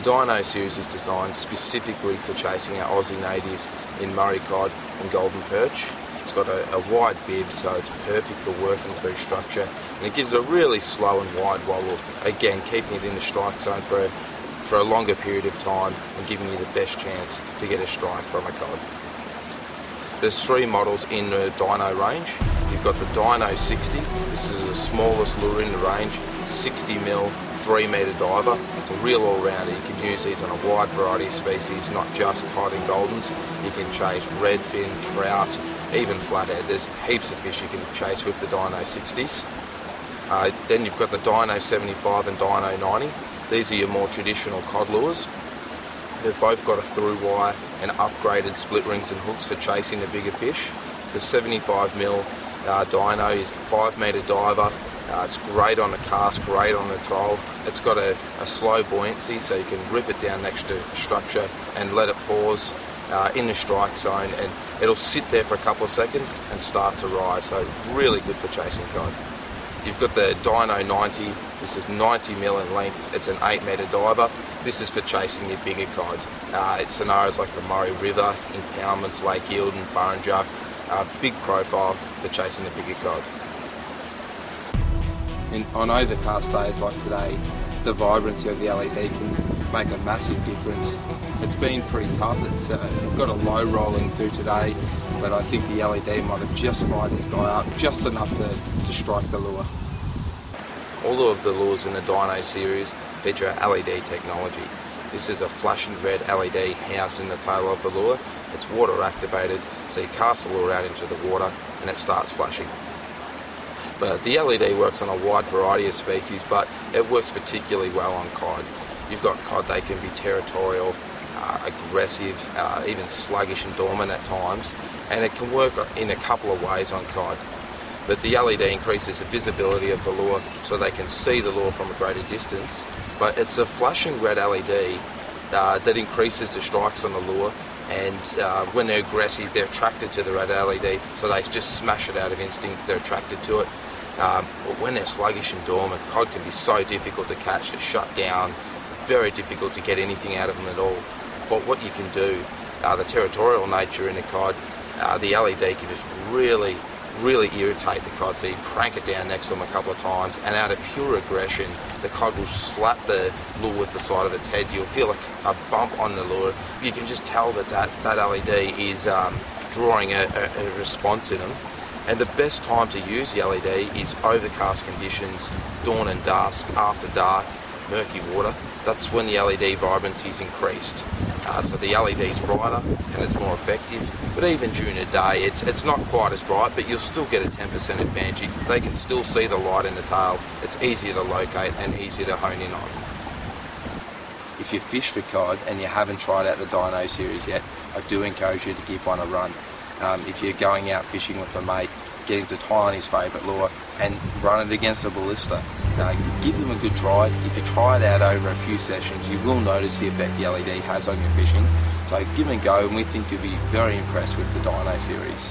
Dyno series is designed specifically for chasing our Aussie natives in Murray Cod and golden perch. It's got a wide bib, so it's perfect for working through structure, and it gives it a really slow and wide wobble, again keeping it in the strike zone for a longer period of time and giving you the best chance to get a strike from a cod. There's three models in the Dyno range. You've got the Dyno 60, this is the smallest lure in the range, 60mm, 3-metre diver. It's a real all-rounder. You can use these on a wide variety of species, not just cod and goldens. You can chase redfin, trout, even flathead. There's heaps of fish you can chase with the Dyno 60s. Then you've got the Dyno 75 and Dyno 90. These are your more traditional cod lures. They've both got a through wire and upgraded split rings and hooks for chasing the bigger fish. The 75mm Dyno is 5-metre diver. It's great on a cast, great on a troll. It's got a slow buoyancy, so you can rip it down next to a structure and let it pause in the strike zone, and it'll sit there for a couple of seconds and start to rise, so really good for chasing cod. You've got the Dyno 90, this is 90mm in length, it's an 8-metre diver. This is for chasing your bigger cod. It's scenarios like the Murray River, impoundments, Lake Eildon, Burrinjuck, big profile for chasing the bigger cod. On overcast days like today, the vibrancy of the LED can make a massive difference. It's been pretty tough. It's got a low rolling through today, but I think the LED might have just fired this guy up just enough to strike the lure. All of the lures in the Dyno series feature LED technology. This is a flashing red LED housed in the tail of the lure. It's water activated, so you cast the lure out into the water and it starts flashing. But the LED works on a wide variety of species, but it works particularly well on cod. You've got cod, they can be territorial, aggressive, even sluggish and dormant at times, and it can work in a couple of ways on cod. But the LED increases the visibility of the lure so they can see the lure from a greater distance, but it's a flashing red LED that increases the strikes on the lure, and when they're aggressive they're attracted to the red LED, so they just smash it out of instinct, they're attracted to it. But when they're sluggish and dormant, cod can be so difficult to catch, to shut down, very difficult to get anything out of them at all. But what you can do, the territorial nature in the cod, the LED can just really irritate the cod, so you crank it down next to them a couple of times, and out of pure aggression the cod will slap the lure with the side of its head. You'll feel like a bump on the lure. You can just tell that LED is drawing a response in them. And the best time to use the LED is overcast conditions, dawn and dusk, after dark, murky water. That's when the LED vibrancy is increased. So the LED is brighter and it's more effective. But even during the day, it's not quite as bright, but you'll still get a 10% advantage. They can still see the light in the tail. It's easier to locate and easier to hone in on. If you fish for cod and you haven't tried out the Dyno series yet, I do encourage you to give one a run. If you're going out fishing with a mate, get him to tie on his favourite lure and run it against a Balista. Give them a good try. If you try it out over a few sessions, you will notice the effect the LED has on your fishing. So give them a go, and we think you'll be very impressed with the Dyno series.